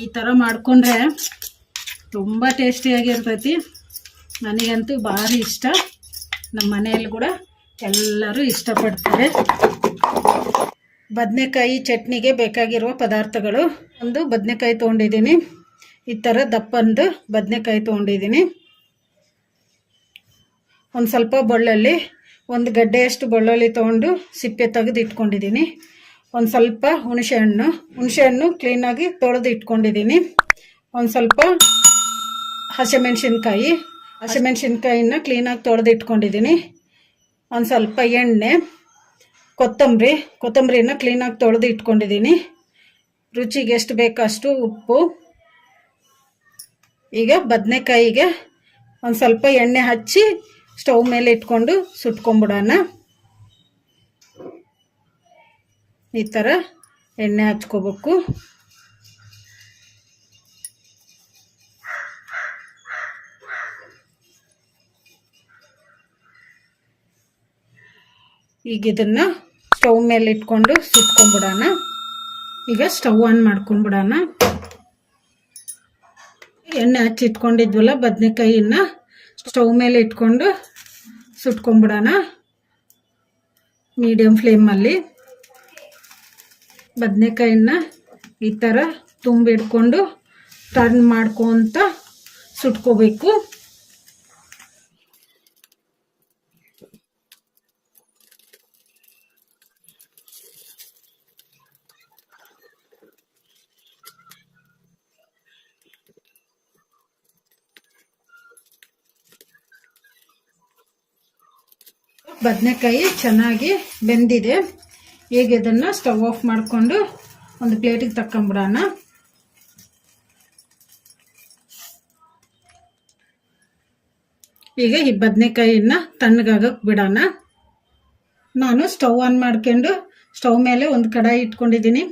ಈ ಥರ ಮಾಡಿಕೊಂಡ್ರೆ ತುಂಬ ಟೇಸ್ಟಿಯಾಗಿರ್ತೈತಿ. ನನಗಂತೂ ಭಾರಿ ಇಷ್ಟ. ನಮ್ಮ ಮನೆಯಲ್ಲಿ ಕೂಡ ಎಲ್ಲರೂ ಇಷ್ಟಪಡ್ತಾರೆ. ಬದನೆಕಾಯಿ ಚಟ್ನಿಗೆ ಬೇಕಾಗಿರುವ ಪದಾರ್ಥಗಳು: ಒಂದು ಬದನೆಕಾಯಿ ತೊಗೊಂಡಿದ್ದೀನಿ, ಈ ಥರ ದಪ್ಪಂದು ಬದನೆಕಾಯಿ ತೊಗೊಂಡಿದ್ದೀನಿ. ಒಂದು ಸ್ವಲ್ಪ ಬೆಳ್ಳುಳ್ಳಿ, ಒಂದು ಗಡ್ಡೆಯಷ್ಟು ಬೆಳ್ಳುಳ್ಳಿ ತೊಗೊಂಡು ಸಿಪ್ಪೆ ತೆಗೆದು ಇಟ್ಕೊಂಡಿದ್ದೀನಿ. ಒಂದು ಸ್ವಲ್ಪ ಹುಣಸೆಹಣ್ಣು ಕ್ಲೀನಾಗಿ ತೊಳೆದು ಇಟ್ಕೊಂಡಿದ್ದೀನಿ. ಒಂದು ಸ್ವಲ್ಪ ಹಸಿಮೆಣಸಿನ್ಕಾಯಿನ ಕ್ಲೀನಾಗಿ ತೊಳೆದು ಇಟ್ಕೊಂಡಿದ್ದೀನಿ. ಒಂದು ಸ್ವಲ್ಪ ಎಣ್ಣೆ, ಕೊತ್ತಂಬರಿನ ಕ್ಲೀನಾಗಿ ತೊಳೆದು ಇಟ್ಕೊಂಡಿದ್ದೀನಿ. ರುಚಿಗೆ ಎಷ್ಟು ಬೇಕೋ ಅಷ್ಟು ಉಪ್ಪು. ಈಗ ಬದನೆಕಾಯಿಗೆ ಒಂದು ಸ್ವಲ್ಪ ಎಣ್ಣೆ ಹಚ್ಚಿ ಸ್ಟವ್ ಮೇಲೆ ಇಟ್ಕೊಂಡು ಸುಟ್ಕೊಂಡ್ಬಿಡೋಣ. ಈ ಥರ ಎಣ್ಣೆ ಹಚ್ಕೋಬೇಕು. ಈಗ ಇದನ್ನು ಸ್ಟವ್ ಮೇಲೆ ಇಟ್ಕೊಂಡು ಸುಟ್ಕೊಂಡ್ಬಿಡೋಣ. ಈಗ ಸ್ಟವ್ ಆನ್ ಮಾಡ್ಕೊಂಡ್ಬಿಡೋಣ. ಎಣ್ಣೆ ಹಚ್ಚಿ ಇಟ್ಕೊಂಡಿದ್ವಲ್ಲ ಬದನೆಕಾಯಿನ ಸ್ಟವ್ ಮೇಲೆ ಇಟ್ಕೊಂಡು ಸುಟ್ಕೊಂಡ್ಬಿಡೋಣ. ಮೀಡಿಯಮ್ ಫ್ಲೇಮಲ್ಲಿ ಬದನೆಕಾಯಿನ ಈ ಥರ ತುಂಬಿಡ್ಕೊಂಡು ಟರ್ನ್ ಮಾಡ್ಕೊತ ಸುಟ್ಕೋಬೇಕು. ಬದನೆಕಾಯಿ ಚೆನ್ನಾಗಿ ಬೆಂದಿದೆ. ಈಗ ಇದನ್ನು ಸ್ಟವ್ ಆಫ್ ಮಾಡಿಕೊಂಡು ಒಂದು ಪ್ಲೇಟಿಗೆ ತಕ್ಕೊಂಬಿಡೋಣ. ಈಗ ಈ ಬದನೆಕಾಯಿನ ತಣ್ಣಗಾಗಕ್ಕೆ ಬಿಡೋಣ. ನಾನು ಸ್ಟವ್ ಆನ್ ಮಾಡ್ಕೊಂಡು ಸ್ಟವ್ ಮೇಲೆ ಒಂದು ಕಡಾಯಿ ಇಟ್ಕೊಂಡಿದ್ದೀನಿ.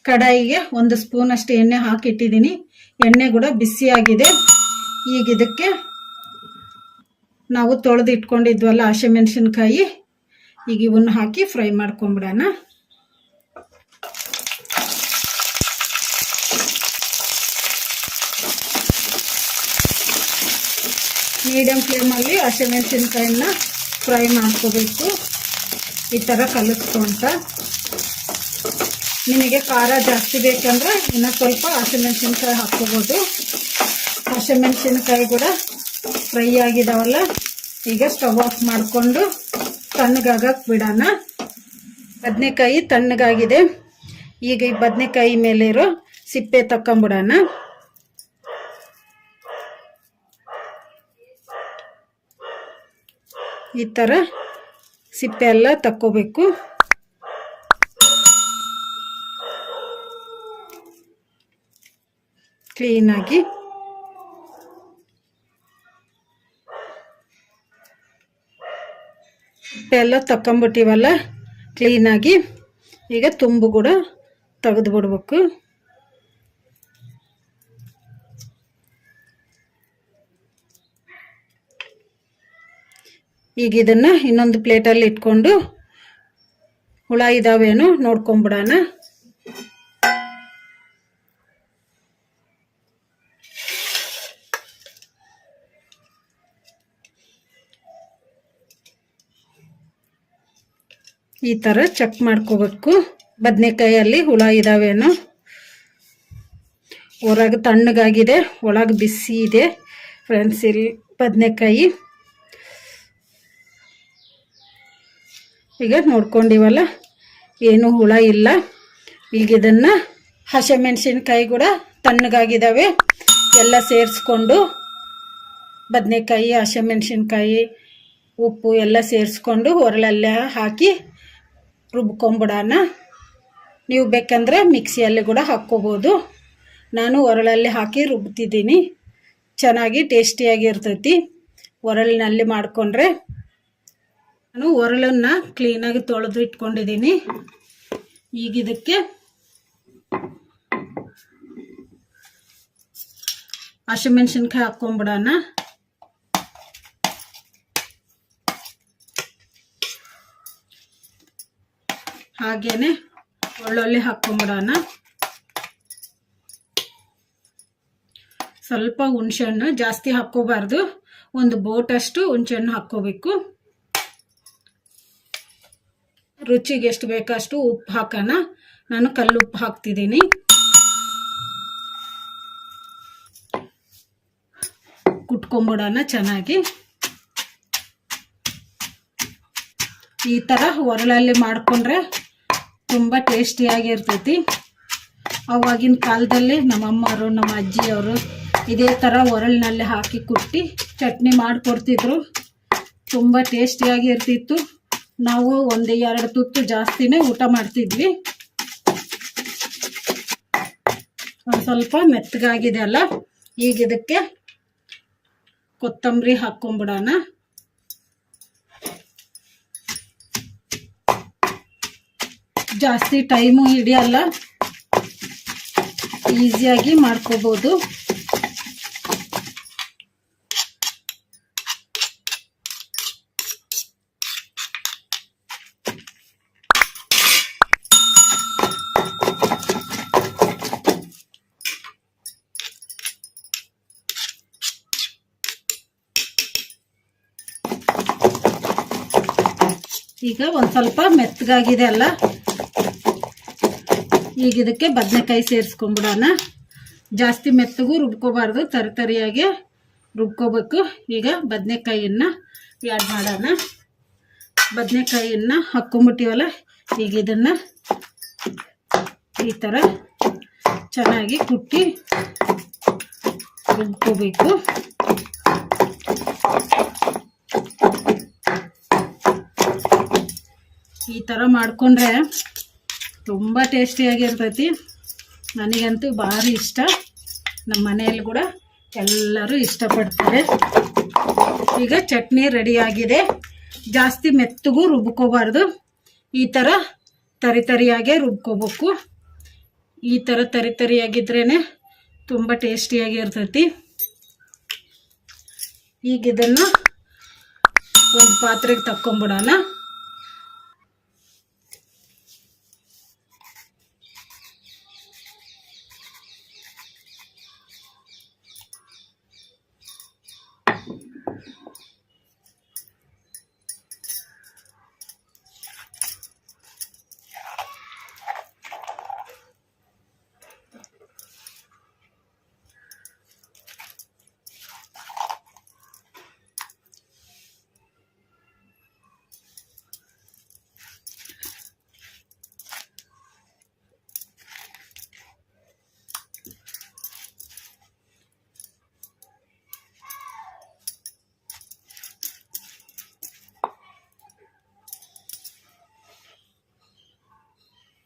ಕಡಾಯಿಗೆ 1 ಸ್ಪೂನ್ ಅಷ್ಟು ಎಣ್ಣೆ ಹಾಕಿಟ್ಟಿದ್ದೀನಿ. ಎಣ್ಣೆ ಕೂಡ ಬಿಸಿಯಾಗಿದೆ. ಈಗ ಇದಕ್ಕೆ ನಾವು ತೊಳೆದು ಇಟ್ಕೊಂಡಿದ್ವಲ್ಲ ಹಸಿಮೆಣಸಿನ್ಕಾಯಿ, ಈಗ ಇವನ್ನು ಹಾಕಿ ಫ್ರೈ ಮಾಡ್ಕೊಂಬಿಡೋಣ. ಮೀಡಿಯಮ್ ಫ್ಲೇಮಲ್ಲಿ ಹಸಿಮೆಣಸಿನ್ಕಾಯಿನ ಫ್ರೈ ಮಾಡ್ಕೋಬೇಕು. ಈ ಥರ ಕಲಿಸ್ಕೊಂತ. ನಿಮಗೆ ಖಾರ ಜಾಸ್ತಿ ಬೇಕಂದ್ರೆ ಇನ್ನೂ ಸ್ವಲ್ಪ ಹಸಿಮೆಣಸಿನ್ಕಾಯಿ ಹಾಕ್ಕೋಬೋದು. ಹಸಿಮೆಣಸಿನ್ಕಾಯಿ ಕೂಡ ಫ್ರೈ ಆಗಿದಾವಲ್ಲ, ಈಗ ಸ್ಟವ್ ಆಫ್ ಮಾಡಿಕೊಂಡು ತಣ್ಣಗಾಗಕ್ಕೆ ಬಿಡೋಣ. ಬದನೆಕಾಯಿ ತಣ್ಣಗಾಗಿದೆ. ಈಗ ಈ ಬದನೆಕಾಯಿ ಮೇಲೆ ಇರೋ ಸಿಪ್ಪೆ ತಕ್ಕೊಂಬಿಡೋಣ. ಈ ಥರ ಸಿಪ್ಪೆ ಎಲ್ಲ ತಕ್ಕೋಬೇಕು. ಕ್ಲೀನಾಗಿ ಎಲ್ಲ ತಕ್ಕೊಂಬಿಟ್ಟಿವಲ್ಲ ಕ್ಲೀನಾಗಿ. ಈಗ ತುಂಬು ಕೂಡ ತೆಗೆದು ಬಿಡ್ಬೇಕು. ಈಗ ಇದನ್ನು ಇನ್ನೊಂದು ಪ್ಲೇಟಲ್ಲಿ ಇಟ್ಕೊಂಡು ಹುಳ ಇದಾವೇನೋ ನೋಡ್ಕೊಂಬಿಡೋಣ. ಈ ಥರ ಚೆಕ್ ಮಾಡ್ಕೋಬೇಕು ಬದನೆಕಾಯಲ್ಲಿ ಹುಳ ಇದಾವೇನೋ. ಹೊರಗೆ ತಣ್ಣಗಾಗಿದೆ, ಒಳಗೆ ಬಿಸಿ ಇದೆ ಫ್ರೆಂಡ್ಸ್. ಇಲ್ಲಿ ಬದನೆಕಾಯಿ ಈಗ ನೋಡ್ಕೊಂಡಿವಲ್ಲ, ಏನು ಹುಳ ಇಲ್ಲ. ಈಗ ಇದನ್ನು ಹಸಿಮೆಣಸಿನ್ಕಾಯಿ ಕೂಡ ತಣ್ಣಗಾಗಿದ್ದಾವೆ. ಎಲ್ಲ ಸೇರಿಸ್ಕೊಂಡು ಬದನೆಕಾಯಿ, ಹಸಿಮೆಣಸಿನ್ಕಾಯಿ, ಉಪ್ಪು ಎಲ್ಲ ಸೇರಿಸ್ಕೊಂಡು ಒರಳಲ್ಲೇ ಹಾಕಿ ರುಬ್ಕೊಂಬಿಡೋಣ. ನೀವು ಬೇಕಂದ್ರೆ ಮಿಕ್ಸಿಯಲ್ಲಿ ಕೂಡ ಹಾಕ್ಕೋಬೋದು. ನಾನು ಒರಳಲ್ಲಿ ಹಾಕಿ ರುಬ್ತಿದ್ದೀನಿ. ಚೆನ್ನಾಗಿ ಟೇಸ್ಟಿಯಾಗಿರ್ತೈತಿ ಒರಳಿನಲ್ಲಿ ಮಾಡಿಕೊಂಡ್ರೆ. ನಾನು ಒರಳನ್ನು ಕ್ಲೀನಾಗಿ ತೊಳೆದು ಇಟ್ಕೊಂಡಿದ್ದೀನಿ. ಈಗ ಇದಕ್ಕೆ ಹಸಿಮೆಣಸಿನ್ಕಾಯಿ ಹಾಕ್ಕೊಂಬಿಡೋಣ. ಹಾಗೇನೆ ಬೆಳ್ಳುಳ್ಳಿ ಹಾಕ್ಕೊಂಬಿಡೋಣ. ಸ್ವಲ್ಪ ಹುಣಸೆಹಣ್ಣು, ಜಾಸ್ತಿ ಹಾಕ್ಕೋಬಾರ್ದು, ಒಂದು ಬೋಟಷ್ಟು ಹುಣಸೆಹಣ್ಣು ಹಾಕ್ಕೋಬೇಕು. ರುಚಿಗೆ ಎಷ್ಟು ಬೇಕಷ್ಟು ಉಪ್ಪು ಹಾಕೋಣ. ನಾನು ಕಲ್ಲುಪ್ಪು ಹಾಕ್ತಿದ್ದೀನಿ. ಕುಟ್ಕೊಂಬಿಡೋಣ ಚೆನ್ನಾಗಿ. ಈ ಥರ ಒರಳಲ್ಲಿ ಮಾಡಿಕೊಂಡ್ರೆ ತುಂಬ ಟೇಸ್ಟಿಯಾಗಿರ್ತೈತಿ. ಅವಾಗಿನ ಕಾಲದಲ್ಲಿ ನಮ್ಮಮ್ಮವರು, ನಮ್ಮ ಅಜ್ಜಿಯವರು ಇದೇ ಥರ ಒರಳಿನಲ್ಲಿ ಹಾಕಿ ಕುಟ್ಟಿ ಚಟ್ನಿ ಮಾಡಿಕೊಡ್ತಿದ್ರು. ತುಂಬ ಟೇಸ್ಟಿಯಾಗಿರ್ತಿತ್ತು. ನಾವು 1-2 ತುತ್ತು ಜಾಸ್ತಿನೇ ಊಟ ಮಾಡ್ತಿದ್ವಿ. ಒಂದು ಸ್ವಲ್ಪ ಮೆತ್ತಗಾಗಿದೆ ಅಲ್ಲ, ಈಗ ಇದಕ್ಕೆ ಕೊತ್ತಂಬರಿ ಹಾಕ್ಕೊಂಬಿಡೋಣ. ಜಾಸ್ತಿ ಟೈಮು ಹಿಡಿಯಲ್ಲ, ಈಸಿಯಾಗಿ ಮಾಡ್ಕೋಬೋದು. ಈಗ ಒಂದು ಸ್ವಲ್ಪ ಮೆತ್ತಗಾಗಿದೆ ಅಲ್ಲ, ಈಗ ಇದಕ್ಕೆ ಬದನೆಕಾಯಿ ಸೇರಿಸ್ಕೊಂಡ್ಬಿಡೋಣ. ಜಾಸ್ತಿ ಮೆತ್ತಗೂ ರುಬ್ಕೋಬಾರ್ದು, ತರಿಯಾಗೆ ರುಬ್ಕೋಬೇಕು. ಈಗ ಬದನೆಕಾಯಿಯನ್ನು ಆ್ಯಡ್ ಮಾಡೋಣ. ಬದನೆಕಾಯಿಯನ್ನು ಹಾಕ್ಕೊಂಬಿಟ್ಟಿವಲ್ಲ, ಈಗ ಇದನ್ನು ಈ ಥರ ಚೆನ್ನಾಗಿ ಕುಟ್ಟಿ ರುಬ್ಕೋಬೇಕು. ಈ ಥರ ಮಾಡಿಕೊಂಡ್ರೆ ತುಂಬ ಟೇಸ್ಟಿಯಾಗಿರ್ತೈತಿ. ನನಗಂತೂ ಭಾರಿ ಇಷ್ಟ. ನಮ್ಮ ಮನೆಯಲ್ಲಿ ಕೂಡ ಎಲ್ಲರೂ ಇಷ್ಟಪಡ್ತಾರೆ. ಈಗ ಚಟ್ನಿ ರೆಡಿಯಾಗಿದೆ. ಜಾಸ್ತಿ ಮೆತ್ತಗೂ ರುಬ್ಕೋಬಾರ್ದು, ಈ ಥರ ತರಿಯಾಗೆ ರುಬ್ಕೋಬೇಕು. ಈ ಥರ ತರಿಯಾಗಿದ್ರೇ ತುಂಬ ಟೇಸ್ಟಿಯಾಗಿರ್ತೈತಿ. ಈಗ ಇದನ್ನು ಒಂದು ಪಾತ್ರೆಗೆ ತಕ್ಕೊಂಬಿಡೋಣ.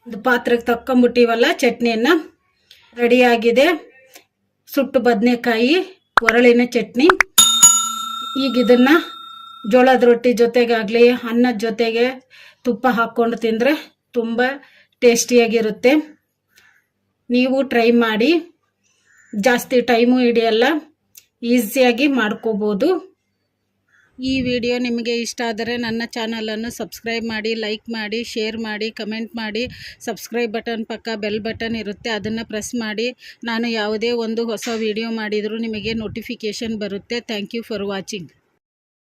ಒಂದು ಪಾತ್ರೆಗೆ ತಕ್ಕೊಂಬಿಟ್ಟಿವಲ್ಲ, ಚಟ್ನಿಯನ್ನು ರೆಡಿಯಾಗಿದೆ. ಸುಟ್ಟು ಬದನೆಕಾಯಿ ಒರಳಿನ ಚಟ್ನಿ. ಈಗ ಇದನ್ನು ಜೋಳದ ರೊಟ್ಟಿ ಜೊತೆಗಾಗಲಿ, ಅನ್ನದ ಜೊತೆಗೆ ತುಪ್ಪ ಹಾಕ್ಕೊಂಡು ತಿಂದರೆ ತುಂಬ ಟೇಸ್ಟಿಯಾಗಿರುತ್ತೆ. ನೀವು ಟ್ರೈ ಮಾಡಿ. ಜಾಸ್ತಿ ಟೈಮು ಹಿಡಿಯಲ್ಲ, ಈಸಿಯಾಗಿ ಮಾಡ್ಕೋಬೋದು. ಈ ವಿಡಿಯೋ ನಿಮಗೆ ಇಷ್ಟ ಆದರೆ ನನ್ನ ಚಾನಲನ್ನು ಸಬ್ಸ್ಕ್ರೈಬ್ ಮಾಡಿ, ಲೈಕ್ ಮಾಡಿ, ಶೇರ್ ಮಾಡಿ, ಕಮೆಂಟ್ ಮಾಡಿ. ಸಬ್ಸ್ಕ್ರೈಬ್ ಬಟನ್ ಪಕ್ಕ ಬೆಲ್ ಬಟನ್ ಇರುತ್ತೆ, ಅದನ್ನು ಪ್ರೆಸ್ ಮಾಡಿ. ನಾನು ಯಾವುದೇ ಒಂದು ಹೊಸ ವಿಡಿಯೋ ಮಾಡಿದರೂ ನಿಮಗೆ ನೋಟಿಫಿಕೇಷನ್ ಬರುತ್ತೆ. Thank you for watching.